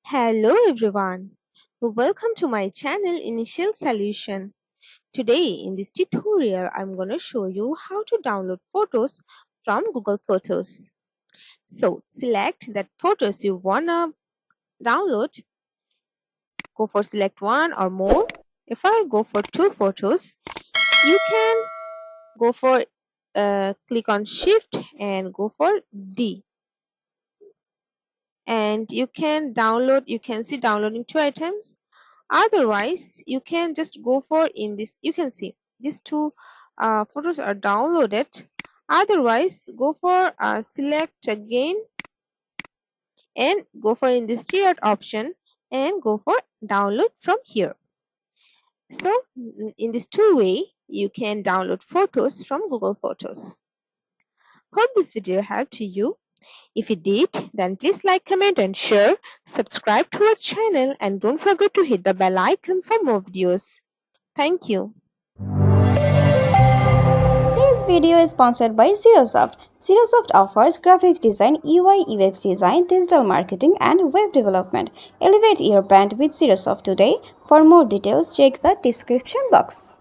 Hello everyone. Welcome to my channel Initial Solution. Today in this tutorial I'm going to show you how to download photos from Google Photos. So select that photos you want to download. Go for select one or more. If I go for two photos, you can go for click on shift and go for D, and you can download. You can see downloading two items. Otherwise you can just go for in this, you can see these two photos are downloaded. Otherwise go for select again and go for in this tiered option and go for download from here. So in this two way you can download photos from Google Photos. Hope this video helped you. If it did, then please like, comment and share. Subscribe to our channel and don't forget to hit the bell icon for more videos. Thank you. This video is sponsored by Zerosoft. Zerosoft offers graphic design, UI UX design, digital marketing, and web development. Elevate your brand with Zerosoft today. For more details, check the description box.